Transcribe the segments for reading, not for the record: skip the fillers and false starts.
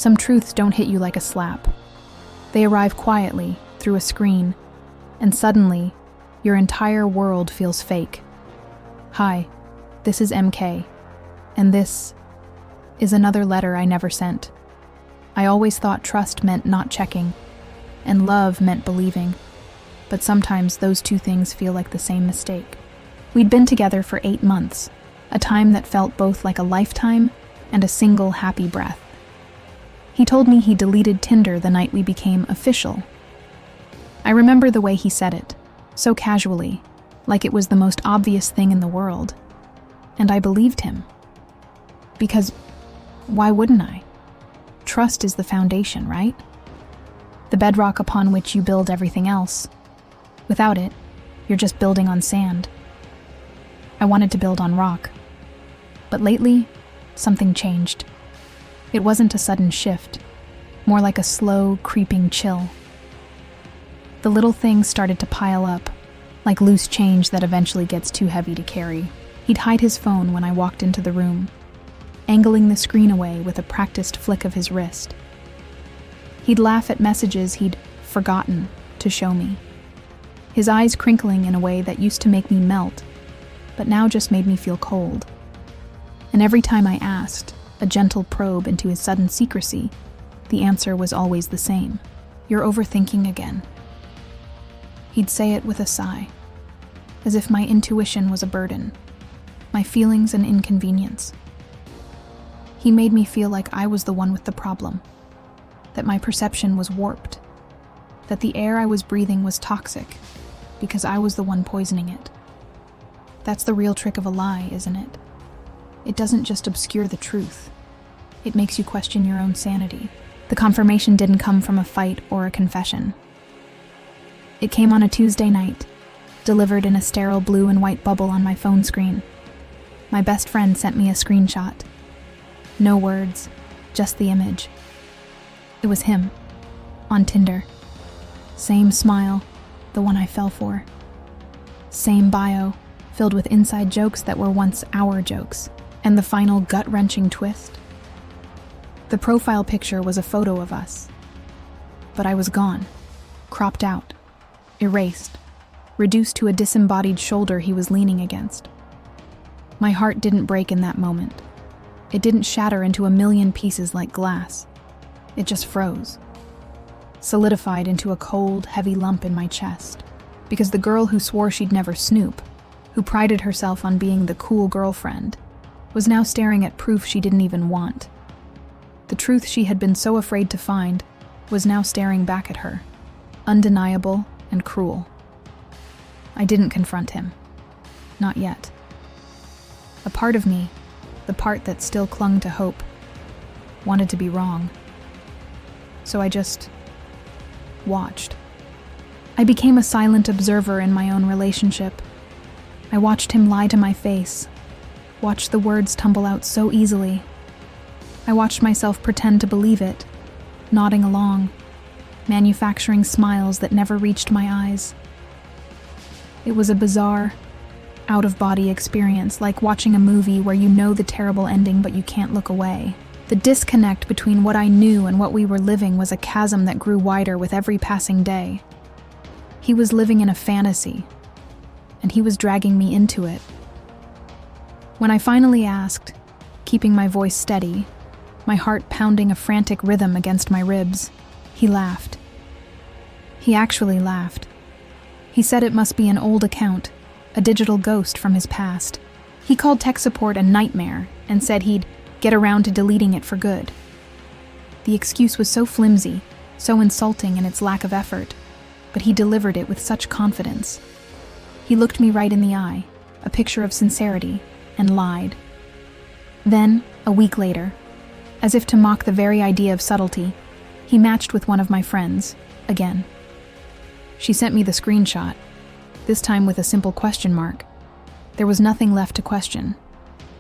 Some truths don't hit you like a slap. They arrive quietly, through a screen, and suddenly, your entire world feels fake. Hi, this is MK, and this is another letter I never sent. I always thought trust meant not checking, and love meant believing, but sometimes those two things feel like the same mistake. We'd been together for 8 months, a time that felt both like a lifetime and a single happy breath. He told me he deleted Tinder the night we became official. I remember the way he said it, so casually, like it was the most obvious thing in the world. And I believed him. Because why wouldn't I? Trust is the foundation, right? The bedrock upon which you build everything else. Without it, you're just building on sand. I wanted to build on rock. But lately, something changed. It wasn't a sudden shift, more like a slow, creeping chill. The little things started to pile up, like loose change that eventually gets too heavy to carry. He'd hide his phone when I walked into the room, angling the screen away with a practiced flick of his wrist. He'd laugh at messages he'd forgotten to show me, his eyes crinkling in a way that used to make me melt, but now just made me feel cold. And every time I asked, a gentle probe into his sudden secrecy, the answer was always the same. You're overthinking again. He'd say it with a sigh, as if my intuition was a burden, my feelings an inconvenience. He made me feel like I was the one with the problem, that my perception was warped, that the air I was breathing was toxic, because I was the one poisoning it. That's the real trick of a lie, isn't it? It doesn't just obscure the truth. It makes you question your own sanity. The confirmation didn't come from a fight or a confession. It came on a Tuesday night, delivered in a sterile blue and white bubble on my phone screen. My best friend sent me a screenshot. No words, just the image. It was him, on Tinder. Same smile, the one I fell for. Same bio, filled with inside jokes that were once our jokes. And the final gut-wrenching twist? The profile picture was a photo of us. But I was gone, cropped out, erased, reduced to a disembodied shoulder he was leaning against. My heart didn't break in that moment. It didn't shatter into a million pieces like glass. It just froze, solidified into a cold, heavy lump in my chest. Because the girl who swore she'd never snoop, who prided herself on being the cool girlfriend, was now staring at proof she didn't even want. The truth she had been so afraid to find was now staring back at her, undeniable and cruel. I didn't confront him. Not yet. A part of me, the part that still clung to hope, wanted to be wrong. So I just watched. I became a silent observer in my own relationship. I watched him lie to my face, watched the words tumble out so easily. I watched myself pretend to believe it, nodding along, manufacturing smiles that never reached my eyes. It was a bizarre, out-of-body experience, like watching a movie where you know the terrible ending but you can't look away. The disconnect between what I knew and what we were living was a chasm that grew wider with every passing day. He was living in a fantasy, and he was dragging me into it. When I finally asked, keeping my voice steady, my heart pounding a frantic rhythm against my ribs, he laughed. He actually laughed. He said it must be an old account, a digital ghost from his past. He called tech support a nightmare and said he'd get around to deleting it for good. The excuse was so flimsy, so insulting in its lack of effort, but he delivered it with such confidence. He looked me right in the eye, a picture of sincerity, and lied. Then, a week later, as if to mock the very idea of subtlety, he matched with one of my friends, again. She sent me the screenshot, this time with a simple question mark. There was nothing left to question.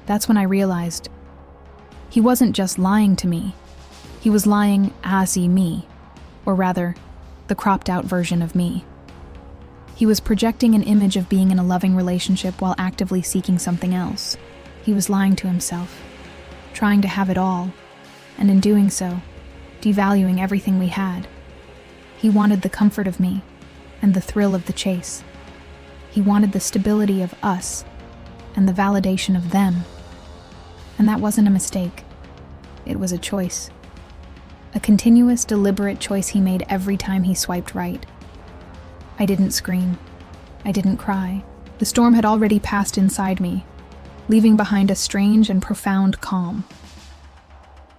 That's when I realized he wasn't just lying to me. He was lying as me, or rather, the cropped-out version of me. He was projecting an image of being in a loving relationship while actively seeking something else. He was lying to himself, trying to have it all, and in doing so, devaluing everything we had. He wanted the comfort of me and the thrill of the chase. He wanted the stability of us and the validation of them. And that wasn't a mistake. It was a choice. A continuous, deliberate choice he made every time he swiped right. I didn't scream. I didn't cry. The storm had already passed inside me, leaving behind a strange and profound calm.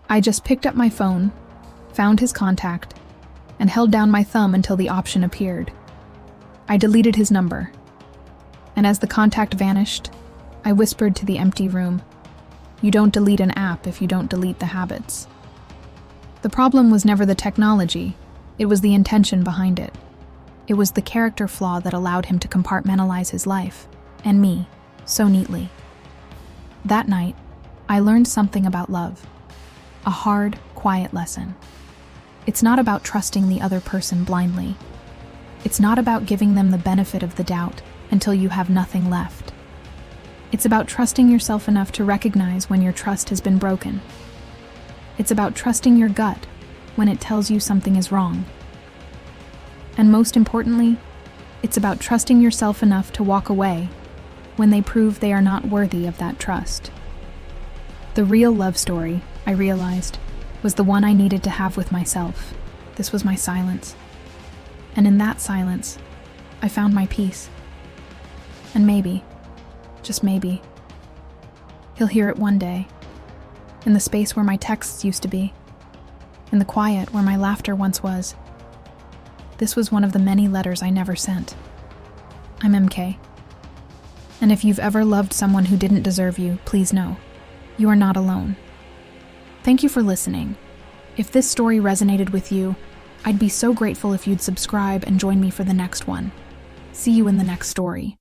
I just picked up my phone, found his contact, and held down my thumb until the option appeared. I deleted his number, and as the contact vanished, I whispered to the empty room, "You don't delete an app if you don't delete the habits." The problem was never the technology, it was the intention behind it. It was the character flaw that allowed him to compartmentalize his life, and me, so neatly. That night, I learned something about love. A hard, quiet lesson. It's not about trusting the other person blindly. It's not about giving them the benefit of the doubt until you have nothing left. It's about trusting yourself enough to recognize when your trust has been broken. It's about trusting your gut when it tells you something is wrong. And most importantly, it's about trusting yourself enough to walk away when they prove they are not worthy of that trust. The real love story, I realized, was the one I needed to have with myself. This was my silence. And in that silence, I found my peace. And maybe, just maybe, he'll hear it one day, in the space where my texts used to be, in the quiet where my laughter once was. This was one of the many letters I never sent. I'm MK. And if you've ever loved someone who didn't deserve you, please know, you are not alone. Thank you for listening. If this story resonated with you, I'd be so grateful if you'd subscribe and join me for the next one. See you in the next story.